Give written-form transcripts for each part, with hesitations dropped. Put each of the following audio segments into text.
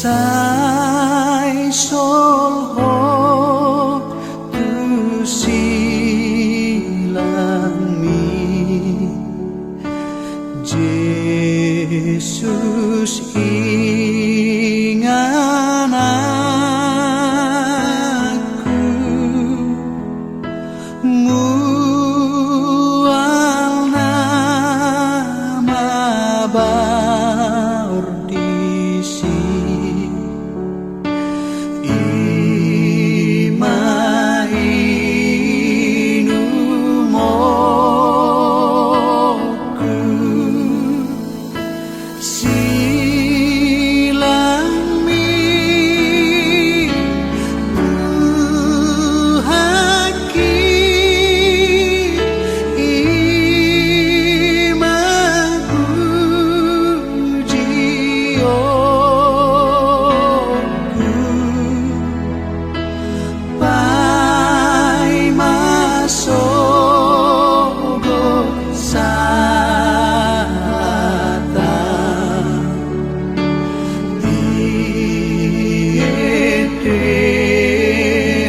Sai solho tu silami Yesus ingan aku mual nama bardisi imainu moku silami uhaki imaku jioku pai masogo sata diete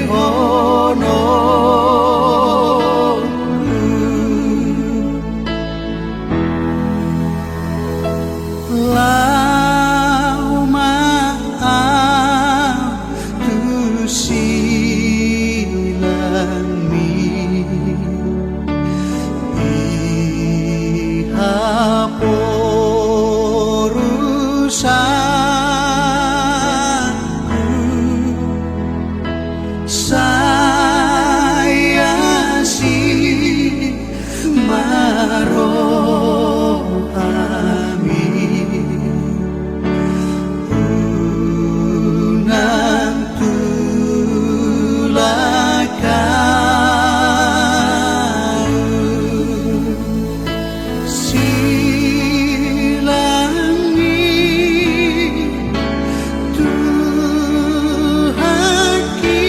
hono lau maaf tu silami ihaporusaku saya si marohami unang tulakau silangi tuhaki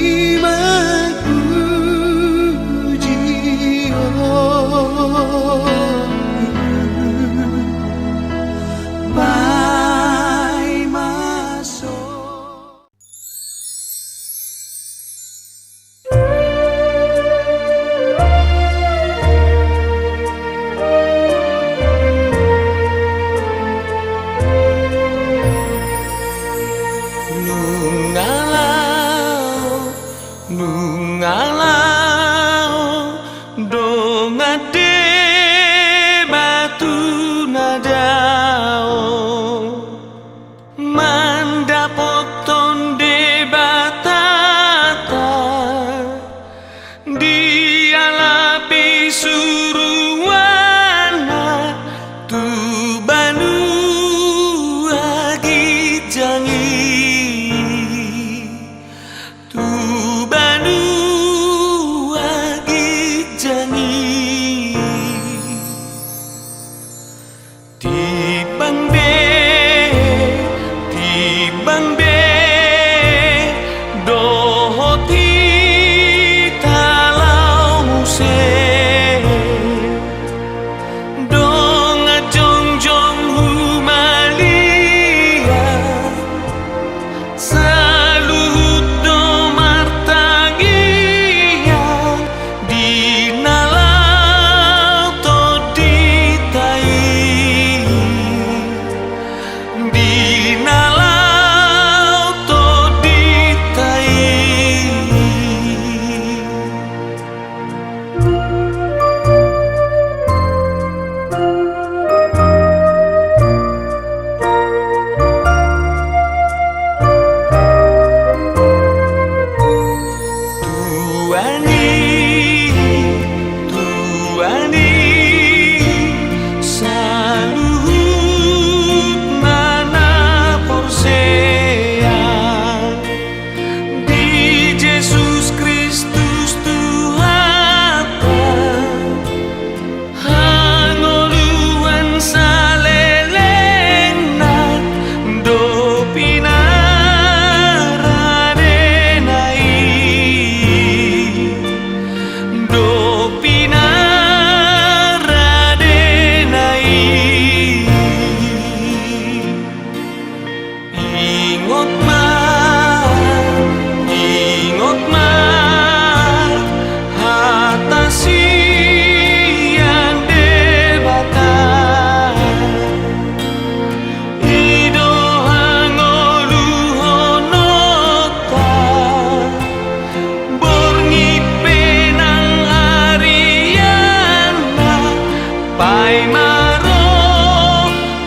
imaku jioku pai masuk nungalau dongade batu nadao mandapoton de batata dialapi suruana tubanu agi jangi tubanu agi jangi tibang Pai maro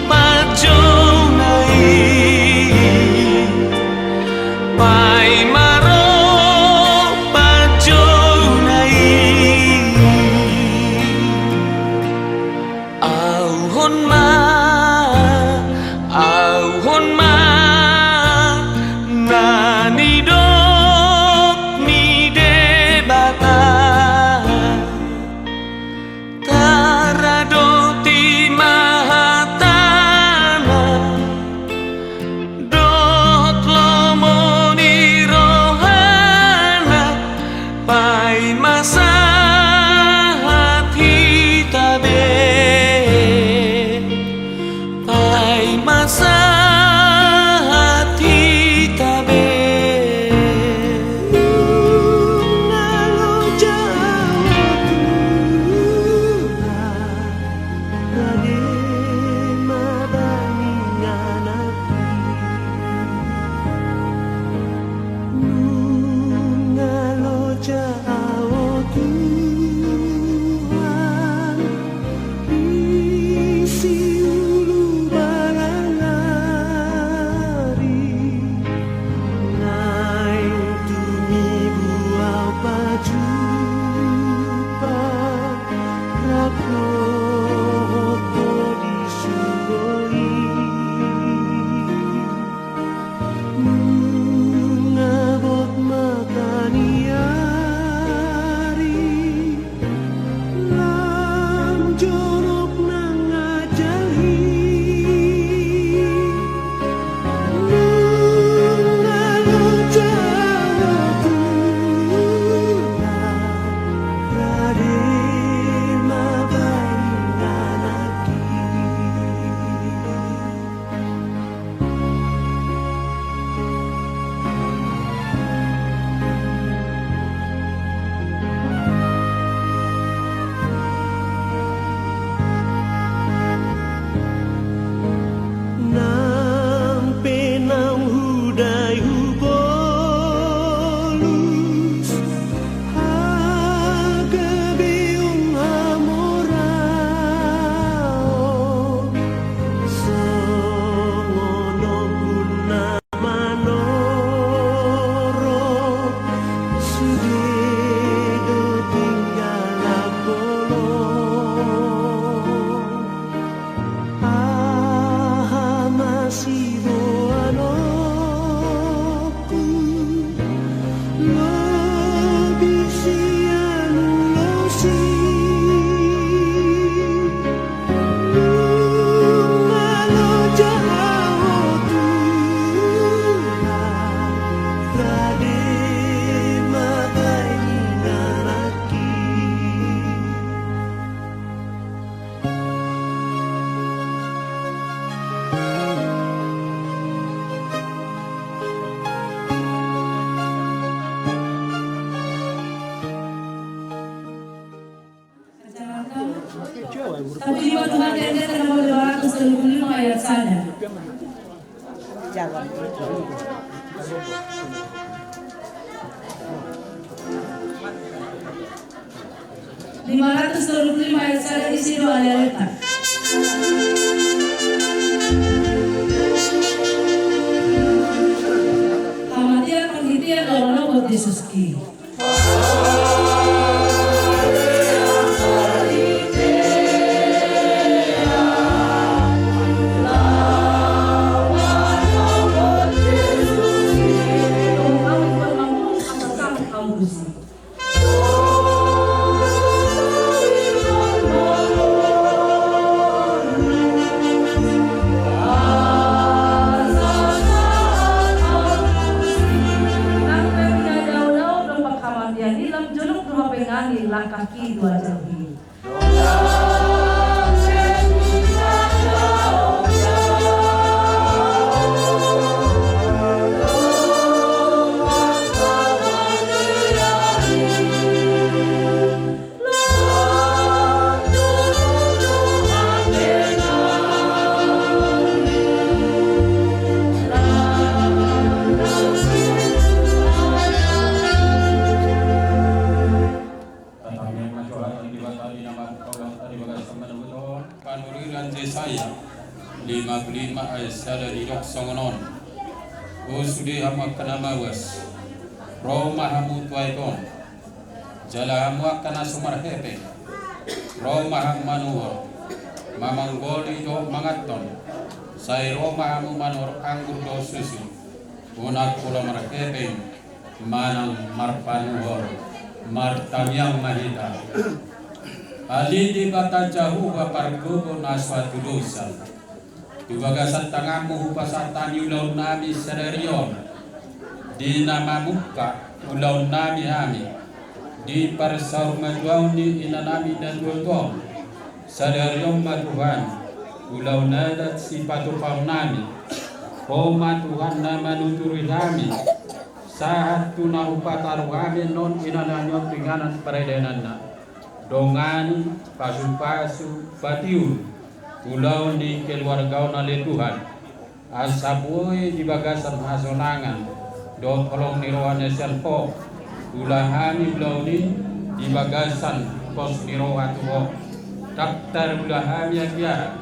pajonai, pai maro pajonai. Auhon ma nani dok ni debata. Taradoti mahatana dot lomoni rohana, pai masa hati tabe, pai masa hati tabe. Nalo jawa Raden mabaningan aku, ngalo jawa Tuhan, isi ulu barangari, nai tumi buau baju rapro ngabot makaniari, lam jorok nang ajahi, ngalo jawa Tuhan, Raden mabaningan aki. Nampe nang hudai hubolus, haga beung hamorao, songono guna manoro, sudedo tinggal bolong. Masih boanoku lebih sian losi, ngalo jawa Tuhan, Raden mabaningan aki. Tapi di waktu mati ada nomor 225 ayat sana. Jangan. 525 ayat sana isi doa letak. Hamatian penghitian orang buat Yesuski. Panururan Jesaya 55 ayat 1 di dok songonon. O sudi hamu kanamawas. Roma hamu tuaikon. Jala hamu akana sumar hepe. Roma hamu manuhor. Mamanggoli do mangaton. Sai Roma hamu manur anggur do susu. Unak pula marhepe. Manang marpanuhor. Martamyang mahita. Ali di bata jahu bapargobo naswa tudosan. Tubagasan tangamu hupasatan ulaw nami sererion. Di nama muka ulaw nami hami. Di parsaw madwaw ni inanami dan dultom. Sererion matuhan. Ulaw nadat si patupaw nami. Homa Tuhan nama nuturi kami. Saat tunahupataru kami non inananyot pinganan peredenan na. Dongani pasu-pasu patiun pulau di keluarga nale Tuhan asaboy di bagasan hasonangan do tolong niroane selfo ulahani pulau di bagasan kos niroan tuho daftar ulahani ya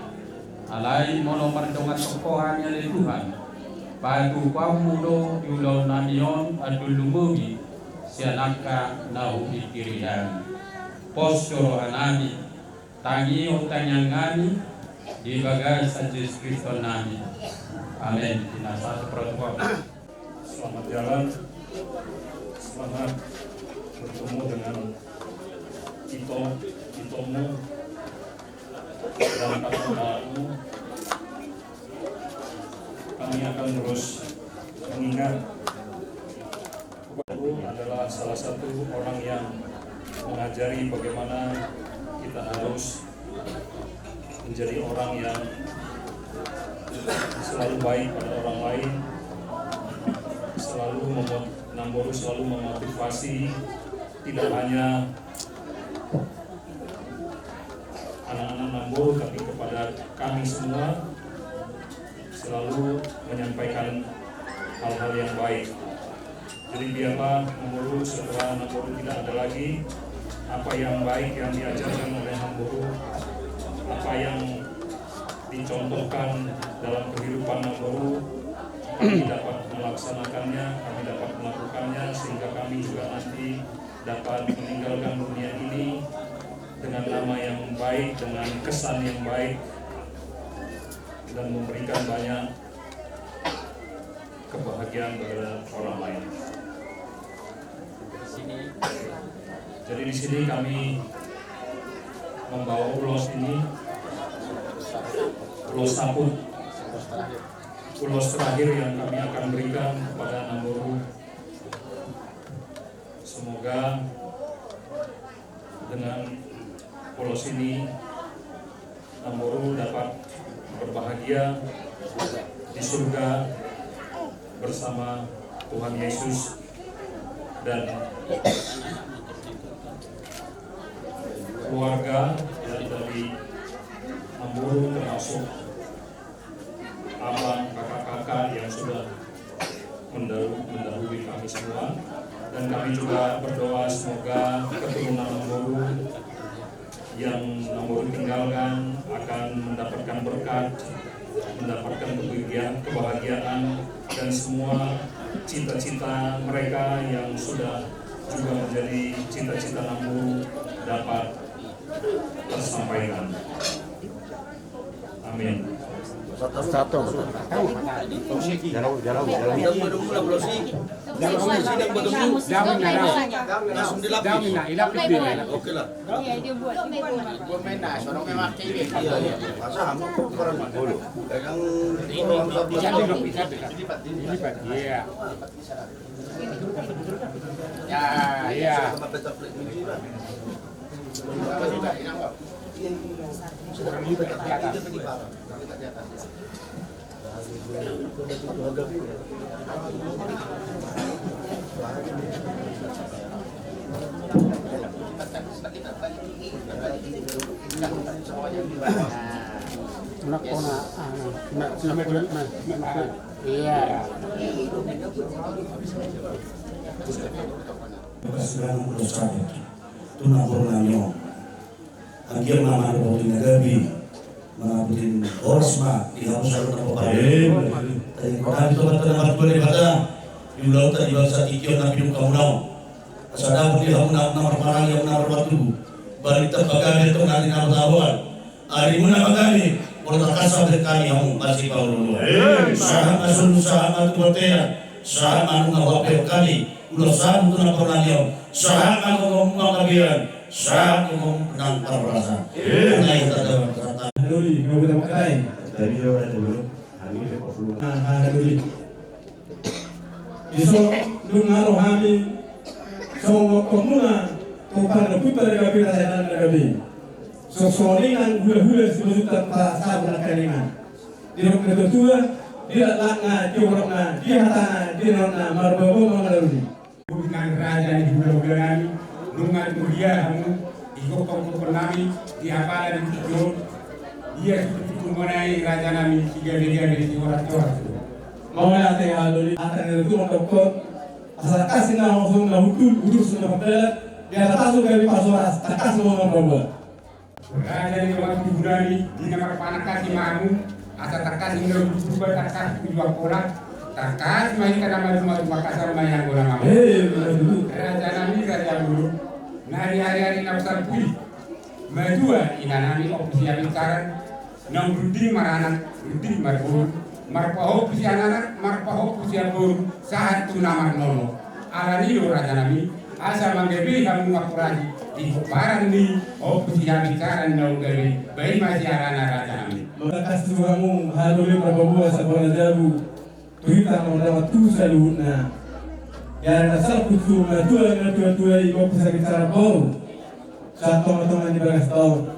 alai mono mardongan sokohan ale Tuhan padu pamudo di ulau namion adul lumugi sianaka nahu ikirihan postur anami tangi utanyang ngami di bagasan Yesus Kristus nami. Amin. Dinasa protokol. Selamat jalan, selamat bertemu dengan Itomu dalam tahun baru. Kami akan terus mengingat Bapak adalah salah satu orang yang mengajari bagaimana kita harus menjadi orang yang selalu baik pada orang lain, Namboru selalu memotivasi tidak hanya anak-anak Namboru tapi kepada kami semua selalu menyampaikan hal-hal yang baik. Jadi biarlah Namboru setelah Namboru tidak ada lagi, apa yang baik yang diajarkan oleh Namboru, apa yang dicontohkan dalam kehidupan Namboru, kami dapat melaksanakannya, kami dapat melakukannya sehingga kami juga nanti dapat meninggalkan dunia ini dengan nama yang baik, dengan kesan yang baik dan memberikan banyak kebahagiaan kepada orang lain. Jadi di sini kami membawa ulos ini, ulos saput, ulos terakhir yang kami akan berikan kepada Namboru. Semoga dengan ulos ini Namboru dapat berbahagia di surga bersama Tuhan Yesus dan keluarga dari Namboru, termasuk abang, kakak-kakak yang sudah mendahului kami semua. Dan kami juga berdoa semoga keturunan Namboru yang Namboru tinggalkan akan mendapatkan berkat, mendapatkan kebahagiaan, dan semua cita-cita mereka yang sudah juga menjadi cita-cita Namboru dapat tersampaikan. Amin. Satu. Kasihan ulos sabi, tunabur nanyo. Agian nama Nabi Nabi manabutin oras ma dihapus sa ng papayin. Tayo marami ito ba't na matulay bata yung laut at ibang sa tikyo na pinungkamunaw. Sa dapat dihamunaw na marparang yung narapatu. Balita paggamit itong natin na matawag. Ari mo na paggamit. Wala kasabit kami ang masih Paulo. Saham asun saham atuatea. Saham anu ngawapel kami. Ulo saham ito na parangyaw. Saham anu ngawakabiran. Saham anu nang parasa. Ngay tadawang kata. Haluli, mau kita makai. Dari yo ada dulu. Hari ini kok belum. Haluli. Iso lungaro hami. So komuna kupana putara gabi rasanan gabi. So solingan hula-hula sebezutan para sahabat kalingan. Dirok ketua, dia lakna, dia orangna, dia hatana, dia nona marbobo mengalami. Bukan raja di bulan-bulan lungan mulia kamu ikut kau nami di apa dan ikut dia seperti mengenai raja nami tiga dari orang-orang. Mau ya teh haluli, akan itu mendokter. Asal kasih nama langsung na hudu sudah berbelat. Biar tasuk gabi pasuras, takas semua marbobo. Raja di waktu bulan di nama panak kasih mamu asal takas ini berubah takas tujuan pola takas main karena rumah kasar main yang bola mamu. Raja nami raja dulu. Nari hari-hari nafsar pui. Medua ina nami opsi abikaran nang rudi maranan rudi marbun marpaho pusi anak marpaho pusi abun saat tu nama nono. Alani lo raja nami asal manggebi kamu ngapurani di baran ni opsi abikaran nang gabi bayi masih arana raja nami. Kasih kamu haluli marbobo asal bola jabu. Tuita mendapat tu saluna. Ya asal kutu tua ibu bisa bicara baru saat teman-teman di bagas tahu.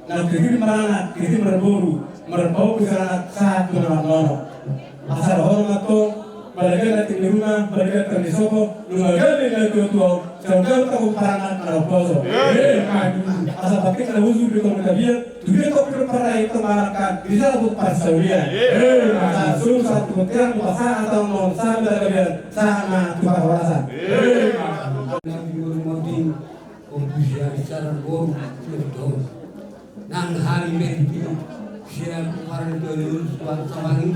Nah kritik marana kritik merburu merbau bicara saat tu nama asal hormat tu mereka nanti di rumah mereka terdi soko lumagale na tua sanggal tahu paranak na poso. Asal pakai kana usul di komunitas dia tujuan kau berperan itu malakan bisa untuk pasaulia. Asal satu kemudian pasang atau non sama dari sama tu kawasan. Nabi Muhammad ofisial bicara bom betul. Nang hari ini siapa kemarin dulu suatu sawangi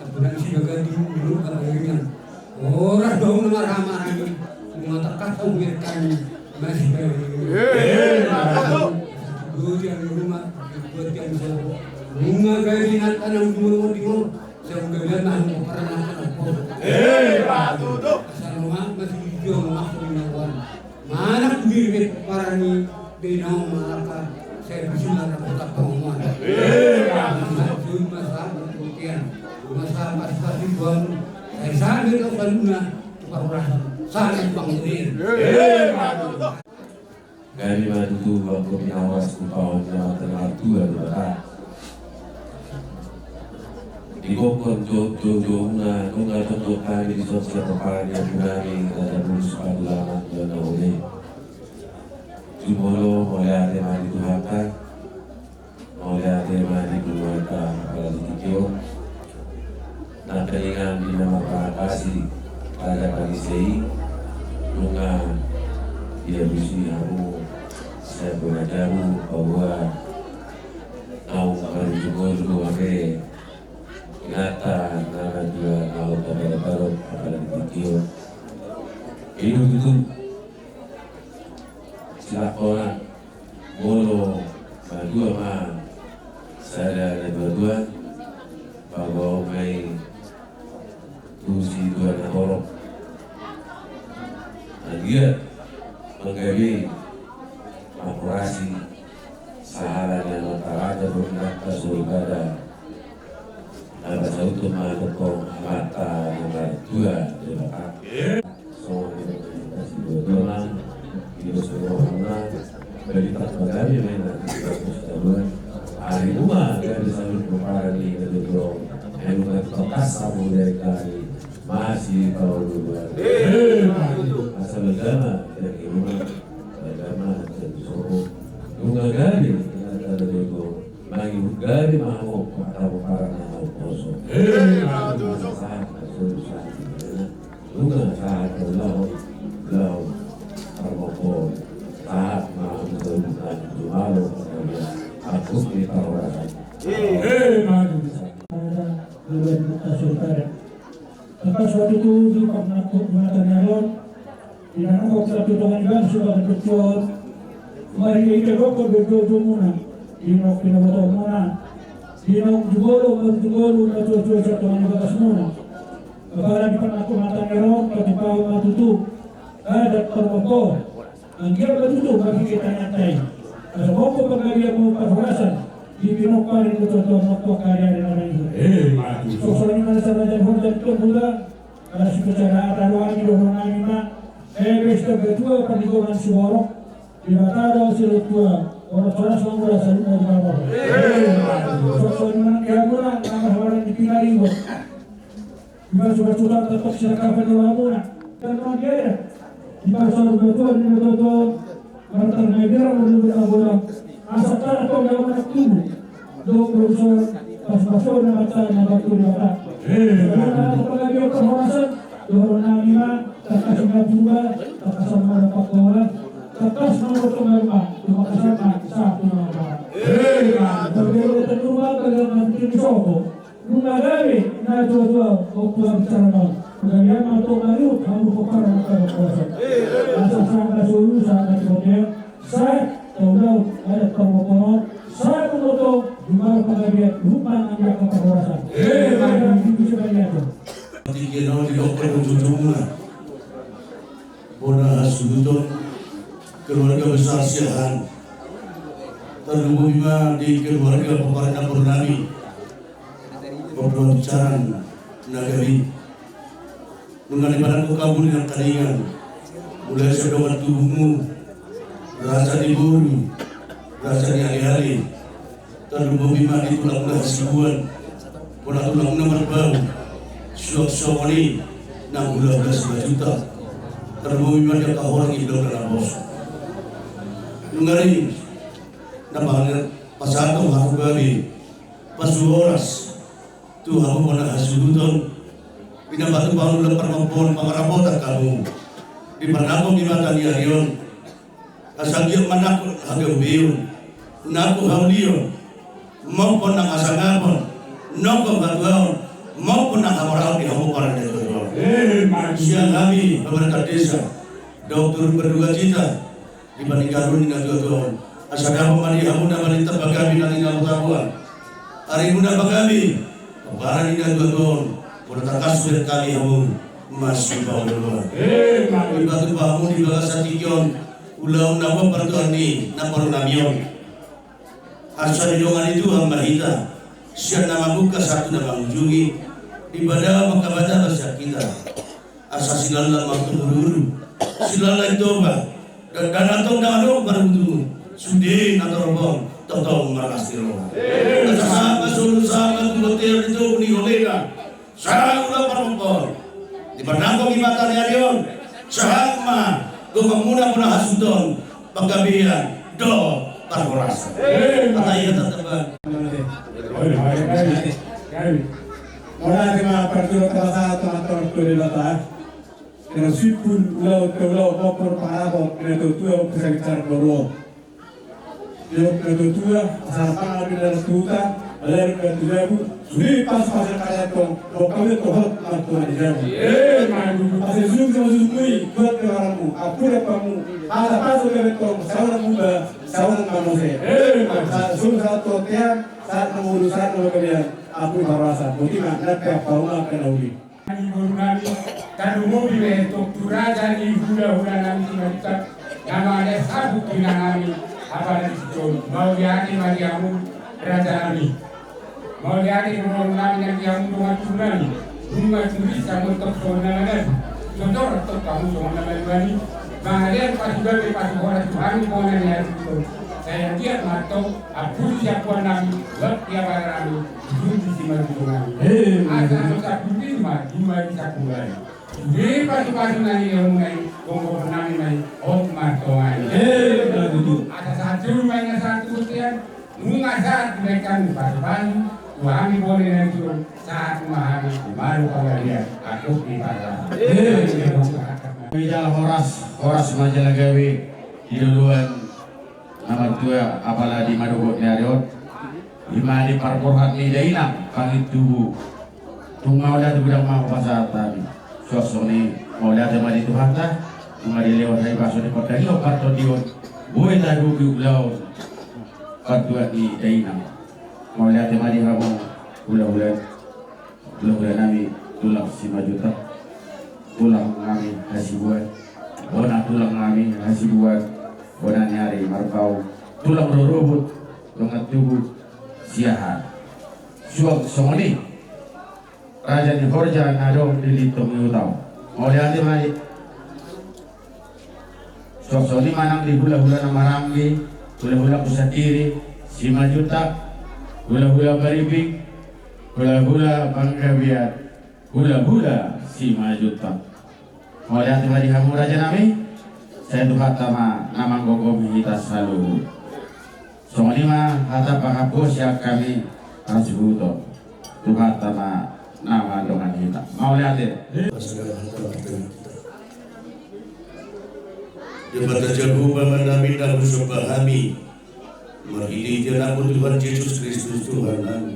kemudian si gadi dulu kemudian orang dong marah-marah ini mengatakan pemberikan masih dulu yang rumah buat yang rumah gaya dengan tanam dulu di rumah saya gaya nahan peperangan asal rumah masih hijau maksudnya kawan mana kudir parani denau malaka saya bisa melakukan pengumuman masalah kemudian masalah pasti buang saya sangat kaluna perurasan sangat bangunin Gari bantu waktu pengawas kupau yang terlalu ada di bokon jojo nunga contoh kami di sosial tempat yang kami ada bulus padulaman dan oleh Jumolo mulai ada mari Tuhan mulai ada mari keluarga pada titikio nah kelingan di nama kasih ada kali sei nunga dia bisa aku saya belajar bahwa au kali juga pakai ngata nana juga au tahu pada video itu silakan bolo berdua mah saya ada berdua bahwa mai tusi dua orang dia menggawi operasi saharan yang ada berkata surgada ada satu mahal mata nomor 2 di belakang so kasih dua itu semua dari tak bagari mana kita hari rumah dari sambil berparan di kedua yang berkas sabu dari kali masih tahu dulu asal agama dari rumah agama dan suruh rumah gari ada itu lagi gari mau atau parang mau poso saat susah rumah saat lau armoko saat mau berbulan jual Bukti Parorasan. Lepas waktu itu di Pemerintahan Nyaron, di mana waktu itu dengan Iban sudah bertutur, mari kita rokok berdoa muna, di nok pinaboto muna, di nok jugolo bertutur satu dengan semua. Apalagi pernah Pemerintahan Nyaron, ketika matutu, ada terwoko, ang kira bertutur bagi kita nyantai. Ada woko pagkakaya mo Parorasan, di pinok pa rin ito waktu karya dan orang itu. Soalnya mana sana dan hujan itu muda, ada secara taruhan di dorong anima, besta betua pendidikan suara, di batara silut tua, orang semua muda saling mau berapa. Soalnya mana kira murah, nama orang dipilih itu. Bila sudah tetap silakan pendidikan murah, dan orang kira, di pasar betua di betul, orang media menurut abola, asalkan atau dalam tubuh. Dok berusaha pas-pasan na mata na batu na mata. Karena pagkakaya Parorasan, doon na nila, takas na buga, takasama na pakola, takas na moto nga tumakasama sa ato na mga. Pagkakaya tanumang kagam na pinisoko, nung nagami na ito o pulang bicara na, pagkakaya mga ito ngayon, ang para ng Parorasan. Asasama na suyo sa ating hotel, sa taulaw ay at pangwakono, sa kumoto, Lumar pagkakaya, lupa ang iyakang Parorasan. Hindi siya kanya ito. Tingin di dokter ujung-ujung na. Bona sudutun keluarga besar Siahan. Terlebih di keluarga pemerintah Purnami. Berdoa bicara nagari. Mengenai barang kabul yang kalingan. Mulai sedotan tubuhmu. Rasa di bulu. Rasa di hari-hari. Terlebih di tulang hasibuan. Pola tulang nomor bau. Syok ini 16 juta. Terlebih dia kahorang hidup dalam bos. Nungari nabangan pasado aku bagi pasuoras tu aku pada hasuduton pinabatu bangun lempar maupun pangarapotan kamu di panako di mata dia rion asagir manako agak biun naku haulion maupun nang asangapon noko batuaon maupun nak orang di kamu para itu. Siang kami pemerintah desa, dokter berdua cita dibanding karun dengan tuan. Asal kamu mandi kamu nak mandi tempat kami nanti nak tahuan. Hari muda kami, kebaran dengan tuan. Pada kasut kami kamu masih bau duluan. Ibatu kamu di bawah satikion, ulang nama pertuan ni, nama namion. Asal hidungan itu hamba kita. Siang nama buka satu nama ujungi. Ibadah makabadah bahasa kita asas silala waktu buru silala itu apa dan atau dano baru sudi atau robong tahu markas tiro asas sulu sama tulotir itu ni olehlah saya udah perempuan di panangko gimana niarion sahama gumamuna muna hasudon paggabihan do Parorasan kata iya teman. Orang yang pertama kali teman-teman kulilata, dengan sipun ulau kopor parabok, dengan tutua bisa bicara dulu. Dengan tutua asal pangal bila tuta, ada yang berjabu, sudah pas kalian tong, kami tohot mantuan jabu. Asal zoom sama zoomui, buat keluarmu, aku kamu, ada pas kalian tong, sawan muda, sawan manusia. Zoom satu tiap saat mengurusan kalian. Aku Parorasan, bukti makna performa kenauli. Nami kanu mobil itu turaja ni hula nami kita nama ada sabu kina nami apa dari situ mau lihat Mariamu raja nami mau lihat nami yang dengan tunani bunga curi sama untuk sonalan contoh untuk kamu sonalan bani bahaya pas juga pas orang Tuhan mau nanya itu saya lihat matau aku siapa nami buat dia barang di sini nami asal tak budi mah bisa kulai di pas nani yang mulai kongko nami nai ot matau ada satu mainnya satu tiang bunga saat mereka pas kami boleh nanti saat memahami baru kalian aku di Bijal Horas Majalagawi di duluan nama tua apalagi di Madugok Nyariot Imani parporhat ni dainang pangitu tung maulah tu bilang mau pasatan sosok ni maulah tu mari Tuhan ta mari lewat hai baso ni pakai lo karto dion boleh tak dugi ulau kartuan ni dainang maulah tu mari kamu ulah nami tulang 5 juta tulang kami kasih buat bona tulang kami kasih buat bona nyari markau tulang robot dengan tubuh siahan suang songoni raja ni horja nado dilitong yutau mau lihat mai suang songoni manang di hula-hula nama rambi hula-hula kusatiri 5 juta hula-hula baribing hula-hula bangga biar hula-hula 5 juta mau lihat mai kamu raja nami saya tuh tama nama gogom kita selalu Song lima kata pakapos ya kami harus butuh Tuhan tama nama dengan kita. Mau lihat deh. Jabatan jago menami dan bersembahami. Mari dia pun Tuhan Yesus Kristus Tuhan kami.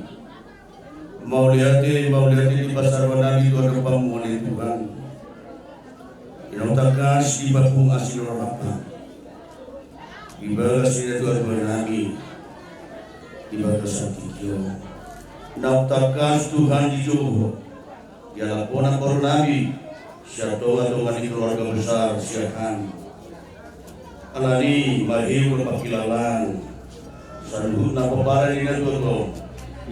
Mau lihat di pasar menami Tuhan Bapamu oleh Tuhan. Inotakan di bakung asil orang ibadah sini Tuhan menami ibadah sakitio nautakan Tuhan di Johor ya laponan para nabi syatoga dengan keluarga besar siakan alani mahir pakilalan saluhut na papara ni Tuhan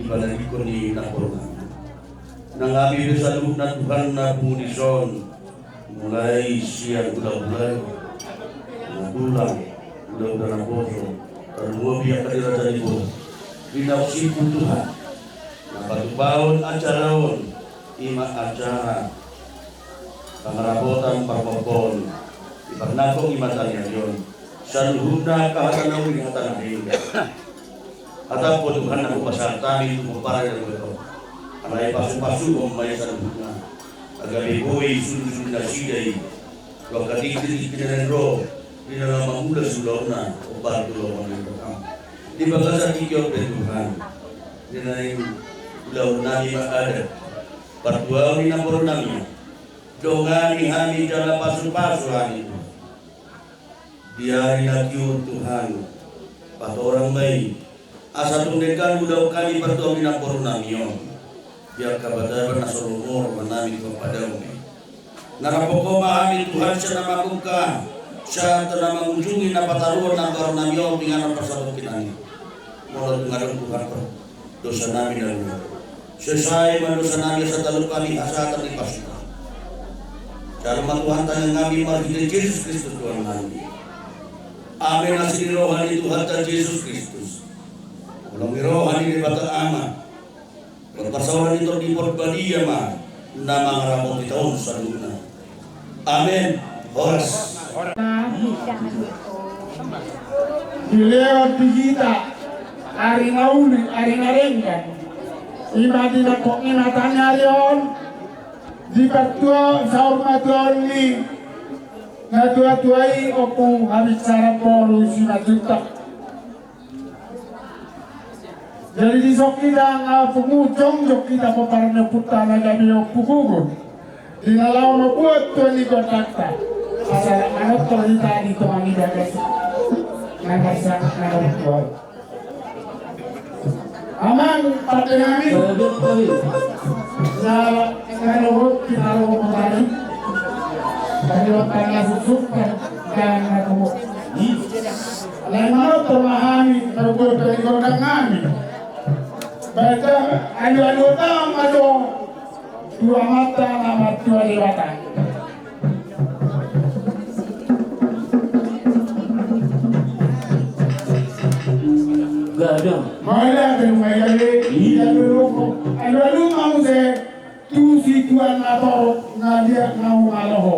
ibadah dikoni na para nabi nangabi saluhut na Tuhan na pumudison mulai siang bulan udah naboso terlalu biar tadi raja ibu dinausi Tuhan nah batu baun acaraon ima acara pangarabotan parpopon iparnakong imatanya yon saluhuna kahatanau ingatan hingga atau Tuhan aku pasartani itu para yang betul alai pasu-pasu omai saluhuna agar iboi sudu nasidai wakati kita roh di dalam mula sulawna obat tulungan berkam di bangsa tiga Tuhan di dalam sulawna lima ada pertua ni nampur nami dongani hani dalam pasu-pasu hani dia inakiu Tuhan pat orang baik asa tungdekan udah kali pertua ni nampur nami biar kabar nasolumur menami kepada umi narapoko mahami Tuhan senama kuka siya telah mengunjungi napataruan ng karunan niyo dengan persabot kinani. Mulut ngadong Tuhan ko dosa namin dan sesai manusia namin sa talukali asatan ni pasukan. Cara Tuhan tayang kami marhili Yesus Kristus Tuhan namin. Amin na sinirohan ni Tuhan ta Yesus Kristus. Walang irohan ni Bata Ama. Pagpasawan nito di Porbadia ma na mga ramot itaon sa luna. Amin. Horas. Dilewat kita ari nauli ari narenggan imadi na kok inatanya yon di pertua saur matuan ni natua-tuai opu habis cara polu 5 juta jadi di sok kita pengujung jok kita peparna putana gabi opu gugur di nalau membuat tuan ni kontakta asal anak terhita di tuan ni bagas nagas sangat nagas tuan aman pada kami na ngalurut kita lalu kembali dari wakanya susuk dan nakumu lain termahami terbuat dari kodang kami baca anu-anu tam ado dua mata nama dua lewatan Mala ke mayale iya dulu anu mau se tu situan atau ngadia ngau aloho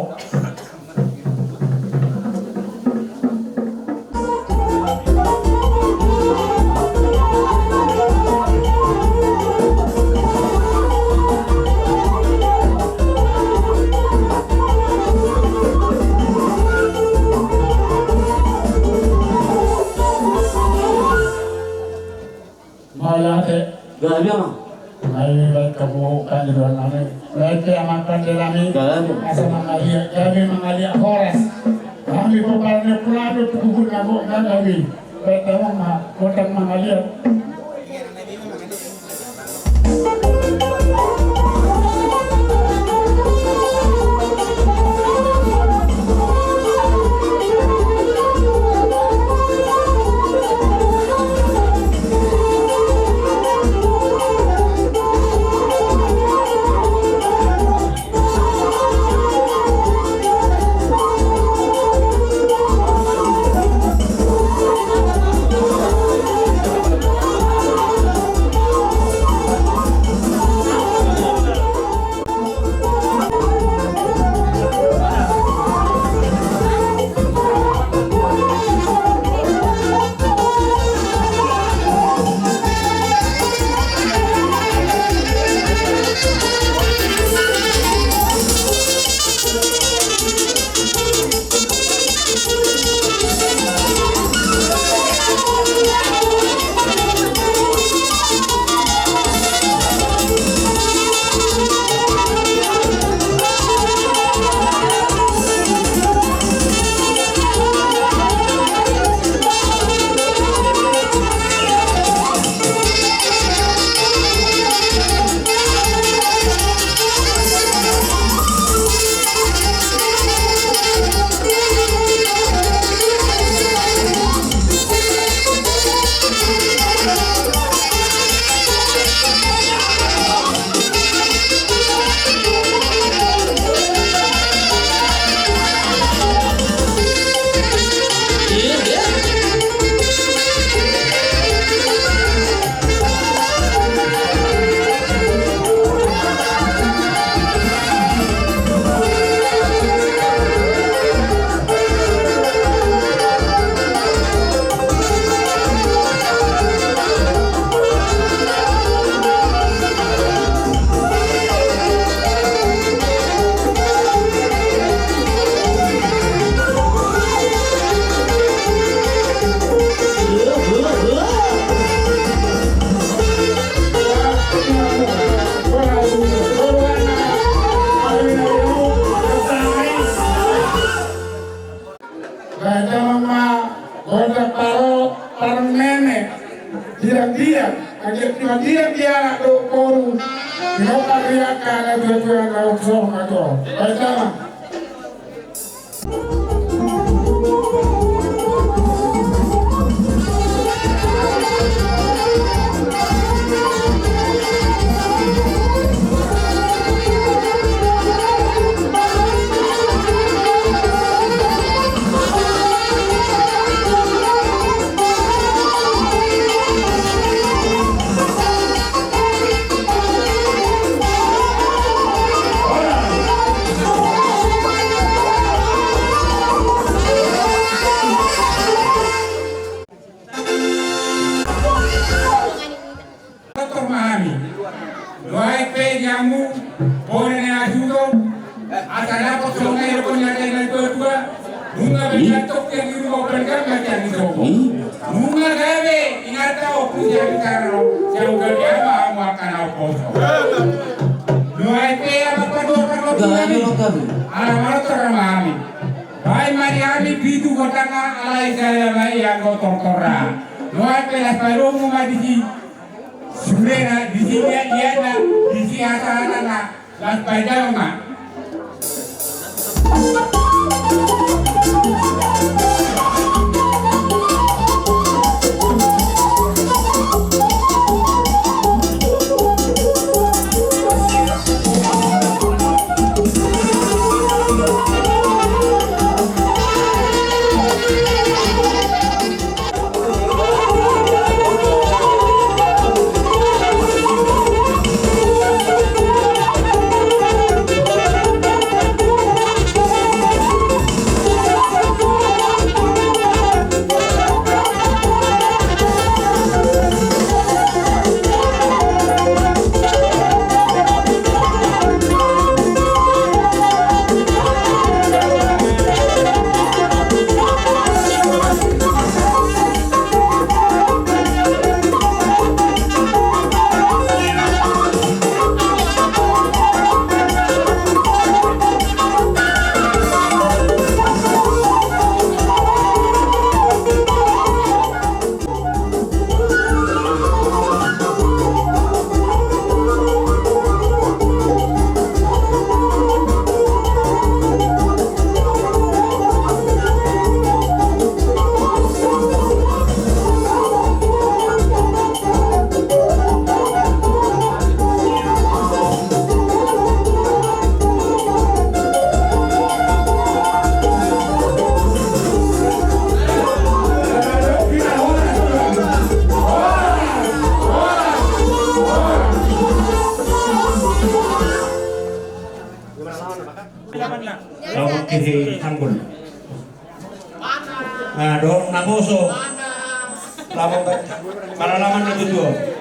Malate. Gabi ama. Ay baik kamu kan di luar kami. Baik yang makan di kami. Asal mengalir kami mengalir horas. Kami peparnya pulang itu kubur kamu kan kami. Baik kamu mah kotak mengalir. Dia do koru, no paria kana dua na usong ato. Pertama. kihi tanggul. Nah, dong namoso. Lama malalaman na tujuh.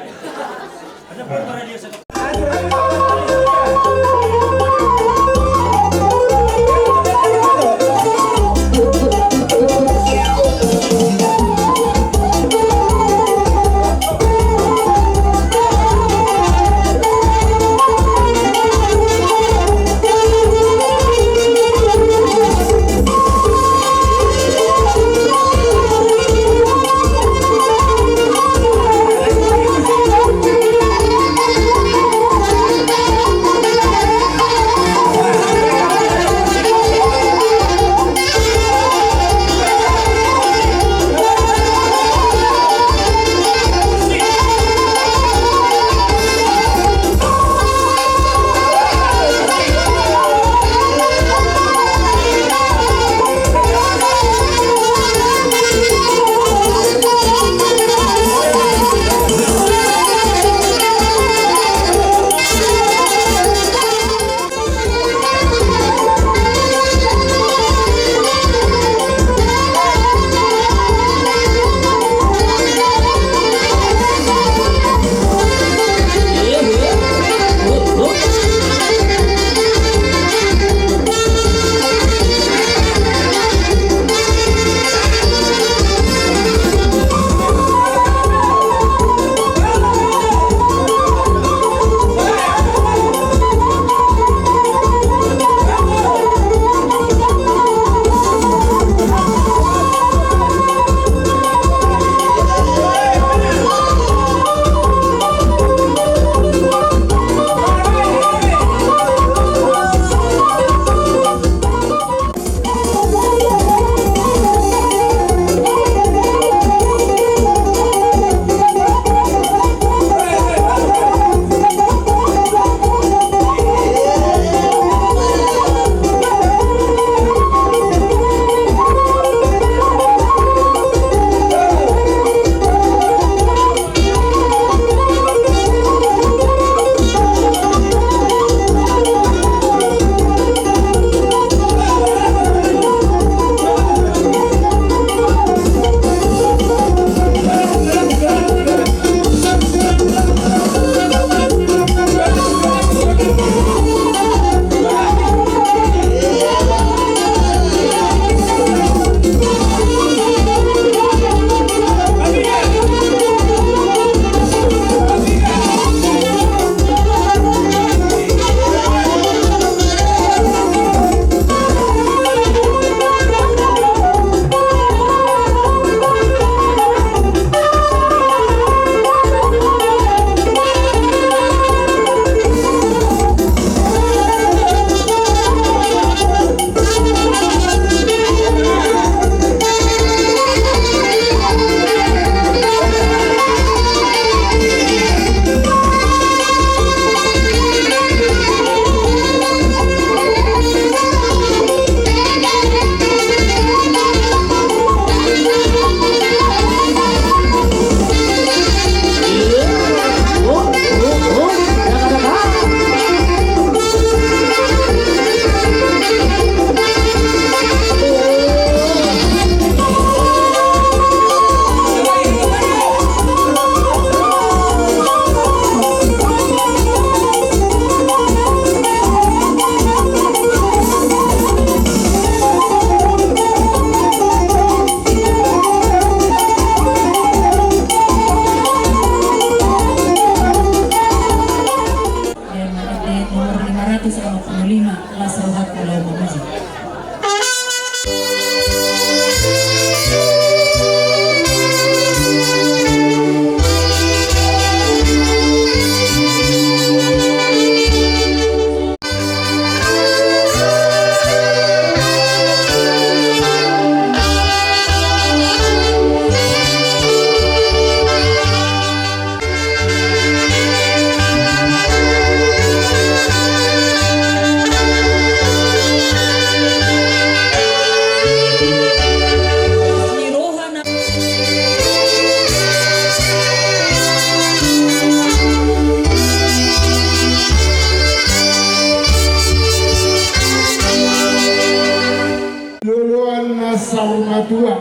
tua.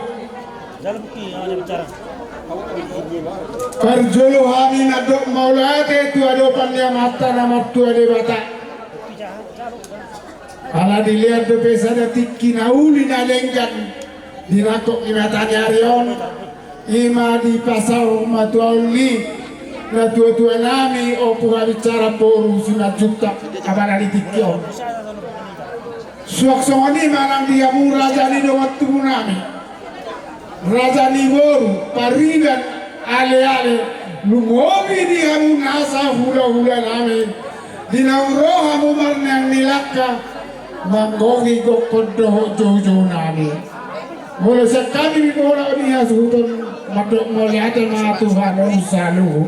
Perjulu hami nadok maulate tu adopannya mata nama tua de bata. Kalau dilihat tu pesada tiki nauli na lenggan dinakok imatanya Arion ima di pasar matuauli na tua-tua nami opu bicara poru sunat juta abana di tikio. Suaksoni manang dia raja ni dawat tubuh nami. Raja ni boru parigan ale-ale lumobi di hamu nasa hula-hula nami. Dinamroh hamu marnang nilaka manggogi kokodoh jojo nami. Mula sekali bola ni hasuton madok melihat ma Tuhan usalu.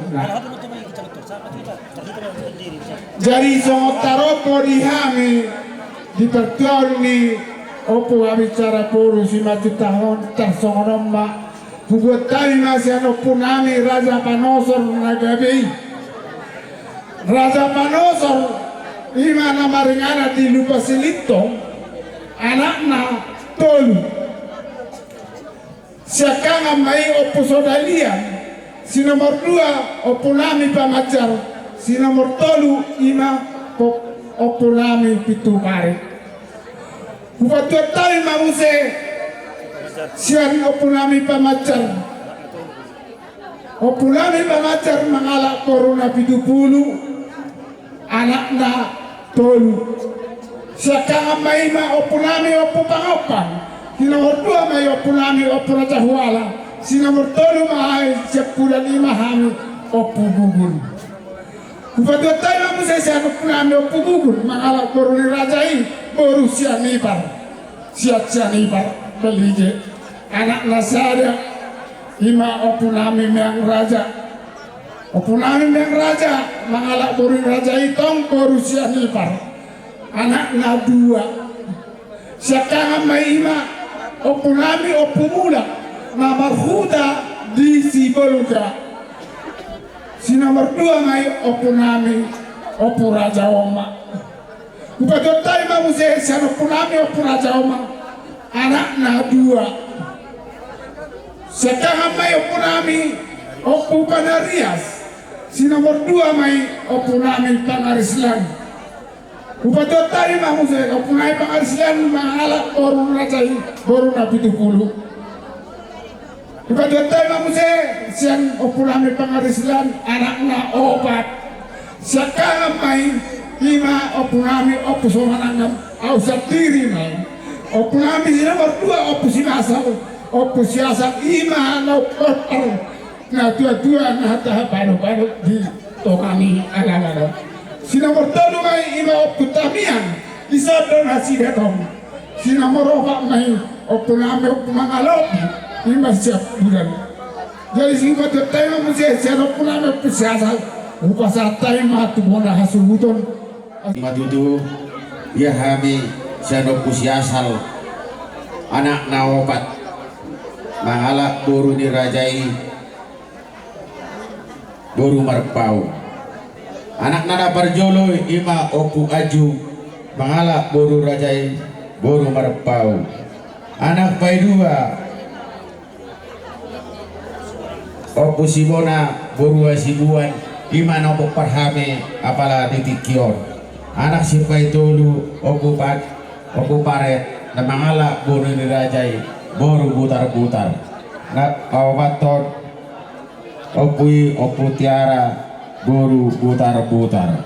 Jadi songotaropo di hami di pertuan ni opo bicara poru si mati tahun tersongonom ma buat kami masih opo nami Raja Panosor nagabi. Raja Panosor imana maringana di lupa silitong anakna tolu siakanga mai opo sodalian si nomor 2 opo nami pamacar si nomor 3 ima opo nami pitu kare buat tali mamuse sian opo nami pamacar mengalak corona pitu pulu anakna tolu siakanga mai ma opo nami opo pangopan si nomor 2 mai opo nami opo raja huala si nomor 3 mai sepulan lima hami opo gugun buat tali mamuse sian opo nami opo gugun mengalak corona raja ini baru sianibar belige anak nasada ima opo nami yang raja mengalak baru raja itong baru sianibar anak na 2 siakanga mai ima opo nami opo mula na marhuda di Sibolga si nomor 2 mai opo nami opo raja oma bukan tadi mau saya siapa punami opo raja oma anak na 2 sekarang mai opo nami opo Panarias si nomor 2 mai opo nami Pangarislan bukan tadi mau saya opo nami Pangarislan mengalak baru raja baru nabi 70 bukan tadi mau saya siang opo nami Pangarislan anak na obat sekarang mai ima opo nami opo somanangam au satiri mai opo nami si nomor 2 opo sinasal opo siasat ima na opo na tua-tua na baru di tokami ala-ala si nomor 3 mai ima opo tamian isodon hasidetong si nomor 4 mai opo nami opo mangalopi ima siap bulan jadi singkat tema musik siap opo nami opo siasat upasa taima tumona hasubuton Matutu ya hami siano pusiasal anak naopat mangalak boru dirajai boru marpau anak nada parjolo ima opu aju mangalak boru rajai boru marpau anak paidua opu simona boru asibuan ima nopo parhame apala titikion anak sipai tolu oku paret na mangala boru dirajai boru butar-butar nak awaton opu tiara boru butar-butar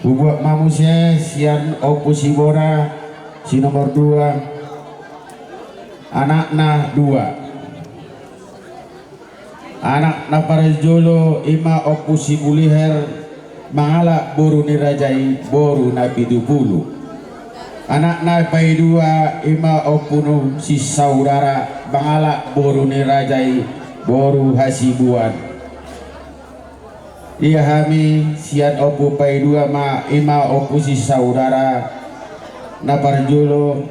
bubuak mamusia sian opu sibora si nomor 2 anak na 2 anak na parjolo ima opu sibuliher mangala boru nirajai boru nabi 20 anak napai 2 ima opunu si saudara mangala boru nirajai boru hasibuan iya hami sian opu pai 2 ma ima opu si saudara naparjolo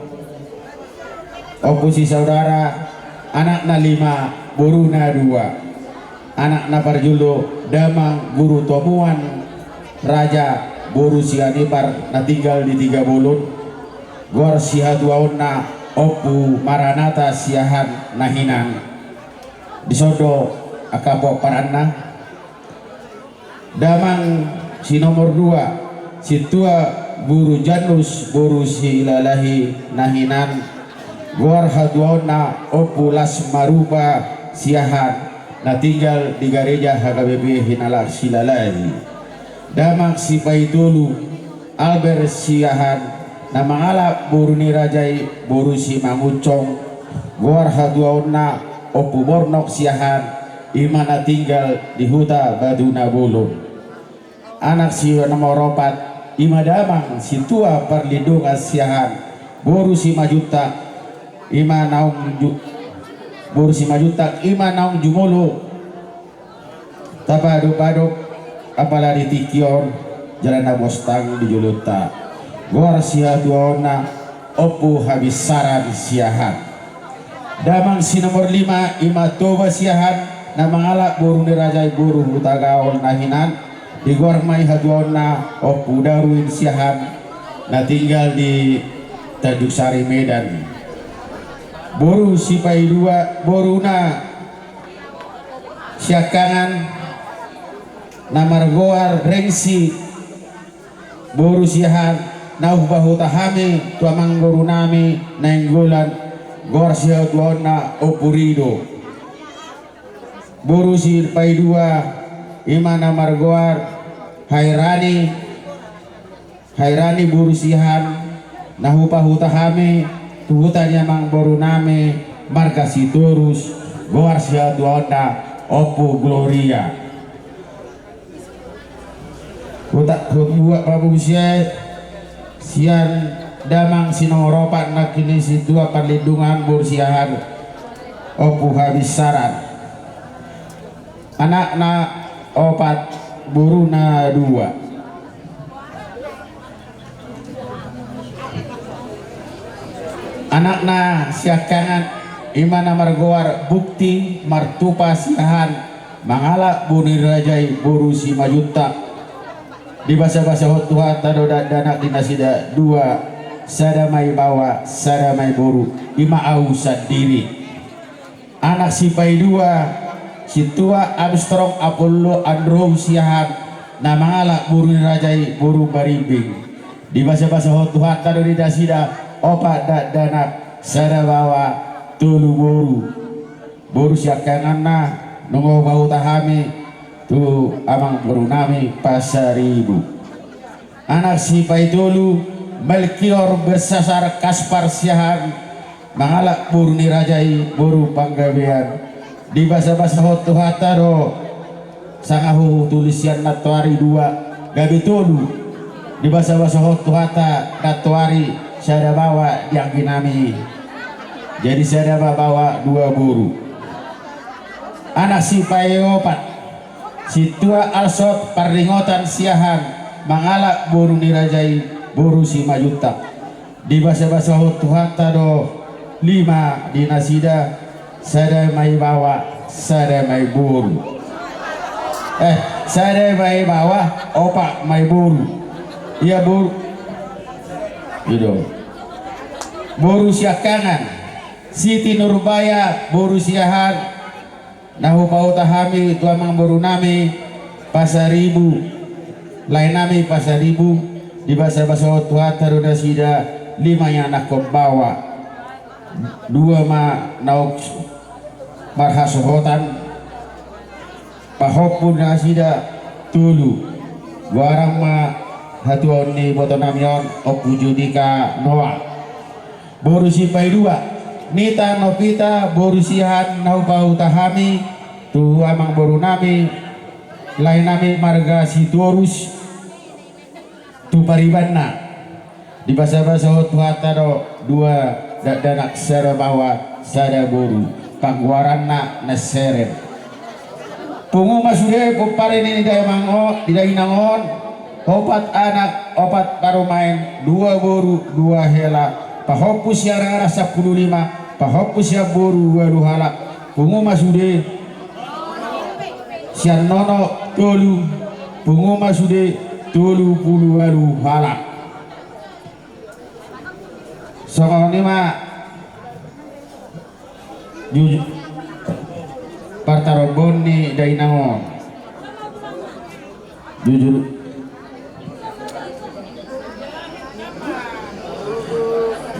opu si saudara anak na 5 boru na 2 anak naparjolo damang guru tomuan raja boru sianipar na tinggal di 3 bulan gor siha 2 na Opu Maranata siahan nahinan disodo akapo paranna damang si nomor 2 si tua buru Janus buru si ilalahi nahinan Gor haduona Opu Lasmaruba siahan na tinggal di gereja HKBP Hinalak Silalahi damang si Paidulu Albert siahan na mangalap buru ni rajai buru si Mangucong Gor haduona Opu Bornok siahan imana tinggal di huta Baduna Bulun anak si nomor 4 ima damang si tua perlindungan siahan buru si Majuta ima naung buru si Majuta ima naung jumulu tapaduk-paduk apalagi tikion jalan abostang di Juluta Gor sia duona Opu habis saran siahan damang si nomor 5 ima toba siahan na mangalak buru dirajai buru hutagaon nahinan di Gor mai haduona Opu Darwin siahan na tinggal di Tanjung Sari Medan buru si pai 2 boruna siakangan na margoar rengsi buru siahan na ubahutahami tuamang buru nami nainggulan Gor sia duona Opu Rido buru si pai 2 imana margoar Hairani buru sihan na upahutahami tuhutanya mang buru nami marga si turus Gor sia duona Opu Gloria hutak buat babu sia sian damang sinoropan na kini si tua perlindungan bursiahan Opu habis saran anak na 4 buru na 2 anak na siakangan imana margoar bukti martupa siahan mangalak buni rajai buru si Majuta di bahasa-bahasa hotuha tadoda danak dinasida 2 sadamai bawa sadamai buru ima au sendiri anak si pai 2 si tua Armstrong Apollo Andrew siahan na mangalak buru rajai buru barimbing di bahasa-bahasa hotuha tadoda dinasida 4 danak sadabawa tulu buru siakangan na nunggu bau tahami tu amang buru nami Pasaribu anak si Paidulu Melkior bersasar Kaspar siahan mangalak buru ni rajai buru panggabean di bahasa-bahasa hotuhata do sangahu tulisian natuari 2 gabi tolu di bahasa-bahasa hotuhata natuari sada bawa yang kinami jadi sada bawa 2 buru anak si Payopat si tua Alsot Parlingotan siahan mangalak buru dirajai buru si Majuta di bahasa-bahasa hotuhata do 5 dinasida sada mai bawa sada mai buru sada mai bawa 4 mai buru iya buru itu buru siakangan Siti Nurbaya buru siahan nahu pautahami tuamang buru nami Pasaribu lain nami Pasaribu di bahasa-bahasa hotuhata roda sida 5 yang anak bawa 2 ma nauk marhasohotan pahopun nasida tulu warang ma hatuon ni botonamion Opu Judika Noa buru si pai 2 Nita Novita buru sihan nau bau tahami tu amang buru nami lain nami marga Sitorus tu paribanna di bahasa-bahasa hotuhata do 2 danak sara bawa sada buru pangwaranna naseren pungu masude kupare ni dai mango didai nangon 4 anak 4 parumain 2 buru 2 hela pahopus ya rasa 15 pahopus ya buru 2 halak pungu masude sian nono tolu pungu masude tolu puluh halak sokong 5 jujur Partarobon ni Dainangon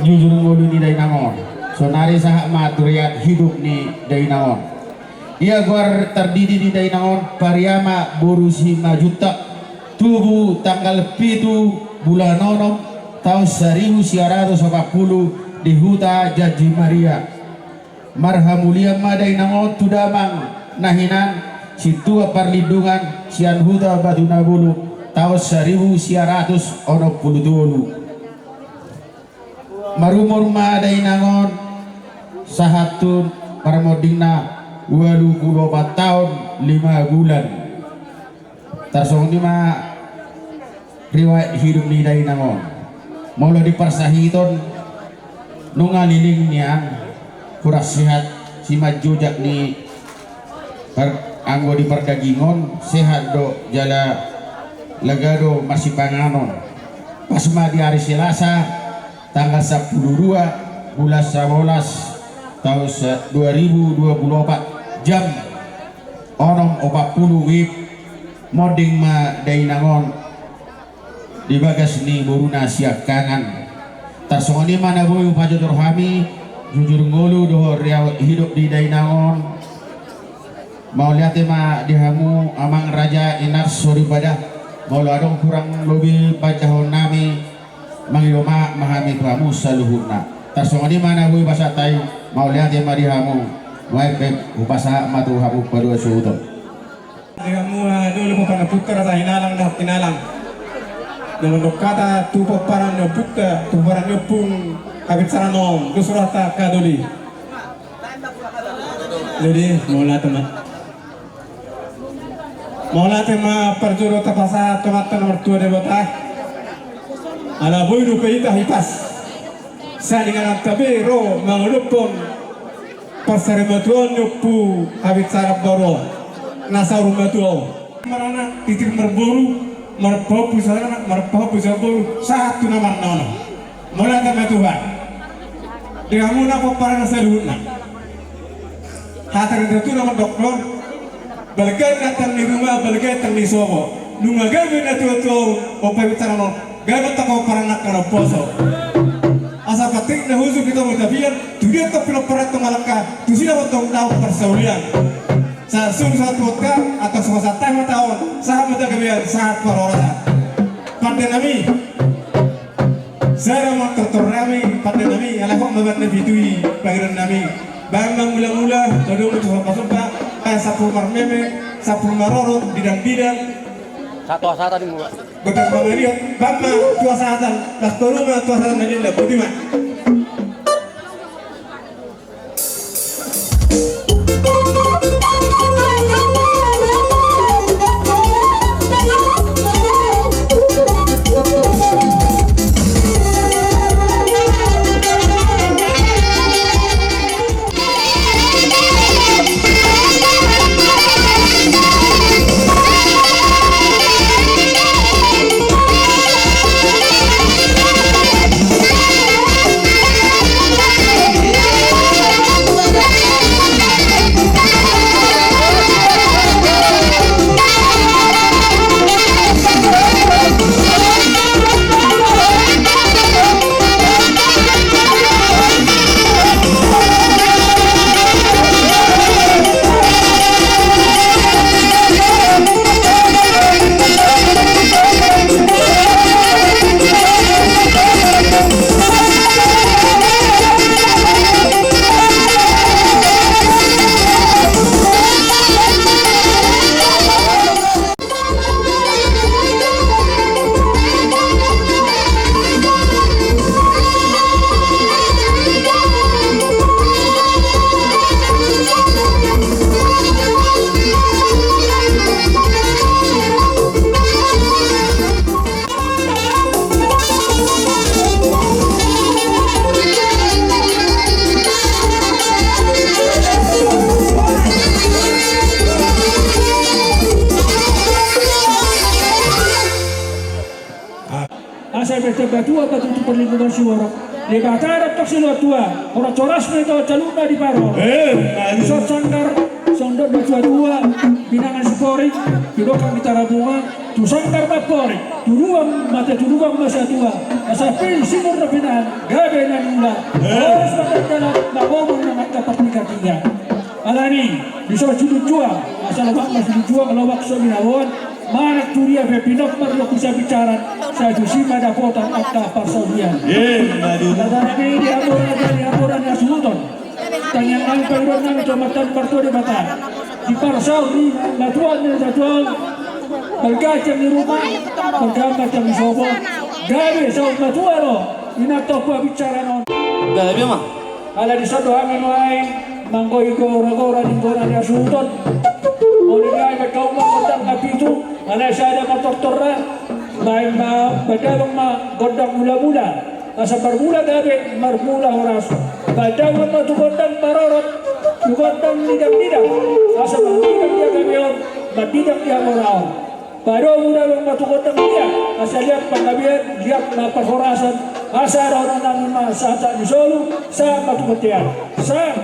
jujur ngulu ni Dainangon sonari sahak maturiat hidup ni Dainangon ia guar terdiri di Dainangon Pariama Borusi Majuta tubuh tanggal 7 bulan nono tahun 1940 di Huta Jaji Maria marhamulia Dainangon tudamang nahinan situa perlindungan sian Huta Batuna Bulu tahun 1900 marumur Dainangon sahatun parmodina 24 tahun 5 bulan tarsong lima riwayat hidup di Dainangon mula dipersahiton nungalilingnya kurang sehat si majujak ni anggo di perdagingon sehat do jala legado masih panganon pasma di hari Selasa tanggal 12 bulan 11 tahun 2024 jam onom 40 wib moding Dainangon di bagas ni boruna siak kangan tarsongoni mana boy pajotor hami jujur ngulu dohor hidup di Dainangon mau lihat dihamu amang raja inak sori pada mau ladong kurang lebih pacahon nami mangiloma mahami kamu saluhuna tarsongoni mana boy basatai mau lihat dihamu waipek upasa matu habu padua suuton dihamu dulu bukan putra hinalang dah hinalang dengan kata tupo paran nyopukta tupo paran nyopung habit saranom dusurata kadoli jadi mola tema perjuru tapasa tomata nomor 2 de bota ala boy nu peita hipas salingan tabe ro manglupon perserematuan nyopu habit sarap boro nasa rumah tuau marana titik merburu merpau pusara satu nama nono mulai kami Tuhan dengan muna peparan seluruhnya hatar itu nama dokter balikai datang di rumah balikai datang di sobo nunga gawe na tuau opai bicara no gawe tak kau paranak karena poso asa patik na husu kita mutabian tudia to piloparat to malaka tusina potong tahu persaulian sasung satu vodka atau semasa tahun saat mata kebiasaan saat parora pada nami saya mau tertorami pada nami ala kok mabat na bidui pangiran nami bambang mula-mula todo mo sopa kaya sapul marmeme sapul maroro bidang-bidang satu asa tadi mulai betul banget bamba tuasatan das turuma tuasatan najinda budiman Saya baca batu apa tutup perlindungan suara di batara tok silo tua ora coras mereka caluna di paro bisa sangkar sondok tua binangan sepori didokan di tarabunga tu sangkar bapori turuang masa tua asapil simur rapinan gabe nanula harus matandala mabomong na dapat nikatiga alani bisa jual asal bang masih jual kalau wakso binawon manak turia pepinok marlo bisa bicara saya jusi pada potong akta parsaudian tadana di apuran asuton tanyang kami pagron namin camatan parto di bata di parsau di batuan bergacang di rumah bergacang di sobo gawe saud batuaro inato pa bicara non gawe mah ala di satu angin wae mangkoi gora di gora di asuton oleh ay kau mengundang kapitu mana saya ada motor-torra main badawang godang mula-mula asa bermula gabe marmula oras badawang godang marorot godang nidang-nidang asa nidang dia gabeon badidang dia morao baru mula godang dia asa lihat panggabian lihat perhorasan asa orang nang masa tak disolu sa matugetian sa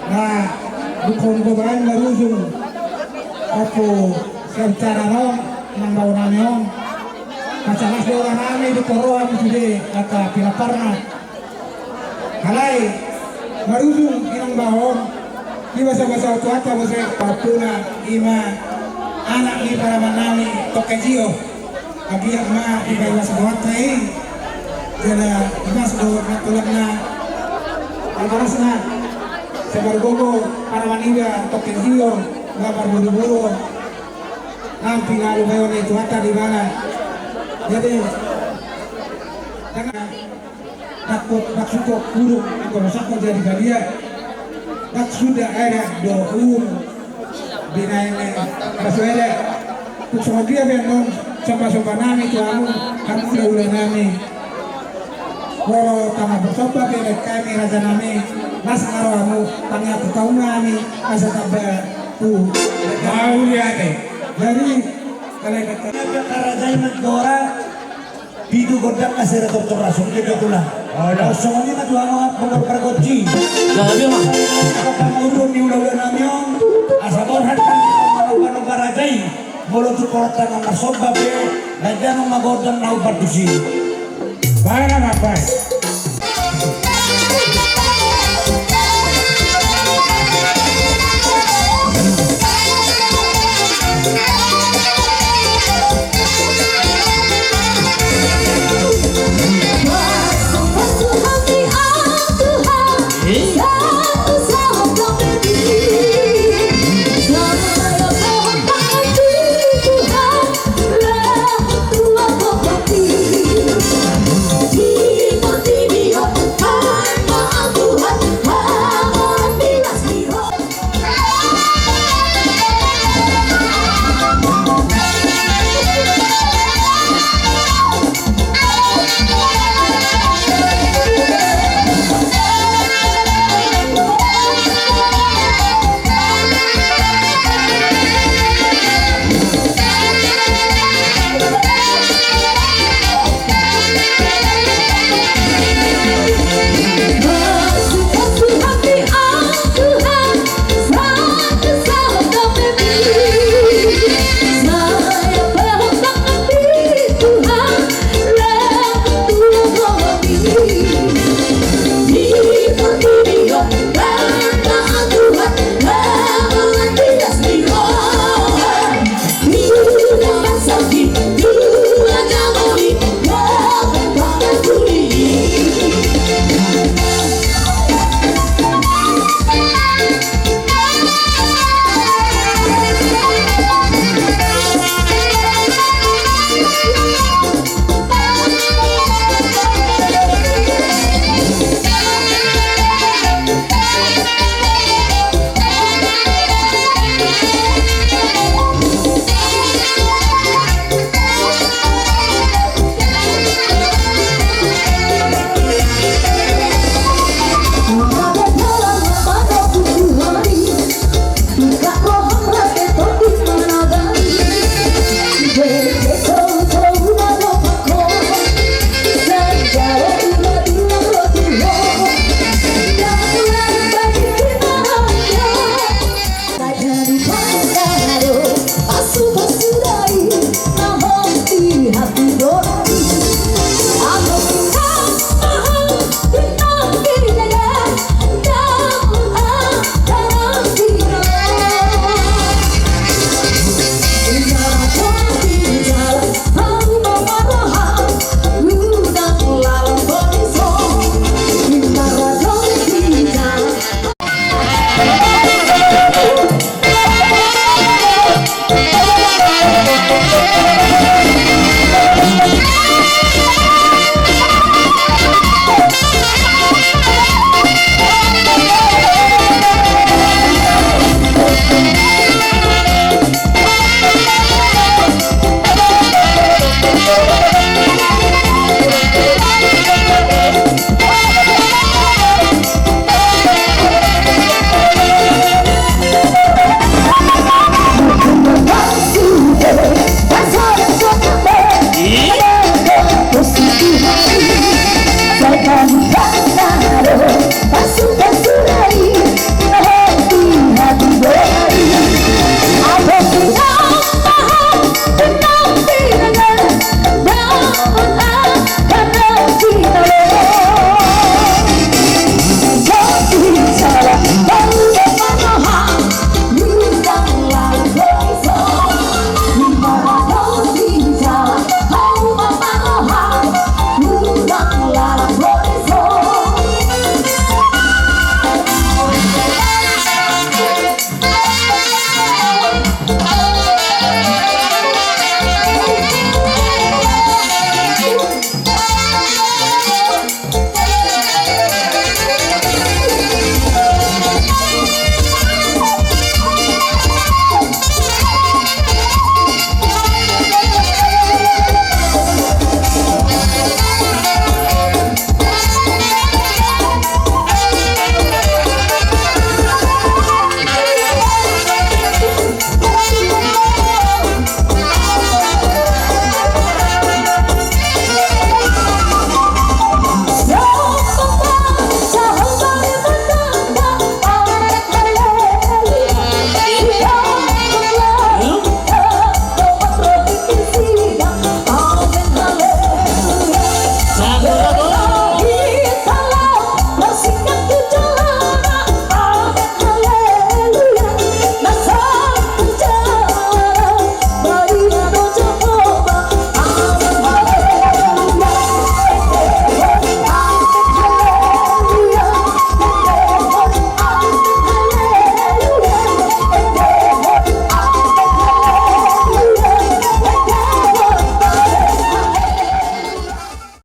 Nah, bukan kebahan marujung aku secara rom nang bau namion. Kacalas do orang nami di koroan sude kata pinaparna. Halai marujung inang bahon di basa-basa tuata basa patuna ima anak ni para manami tokejio agi ma di basa tuata ini jana mas do natulana almarasna sebargogo para maniga tokejio gambar bulu-bulu nampi ngalu bayon itu tuata di mana jadi karena takut maksudnya buruk kalau sakit jadi galia tak sudah ada doa binaine basuele kusoma dia benon sopa nami tuamu kamu udah nami kalau tama bersopa beda kami raja nami mas ngaramu tanya aku tahu nami asa tabah tuh mau lihat jadi kalau kata raja negara bidu godak kasih dokter langsung ke betulah langsung ini mah tuang pengor pergoci jadi mah apa pengurun di udah namion asabon hatan kalau barajai bolo tu kota nang soba be lajan magodan nau partusi para apa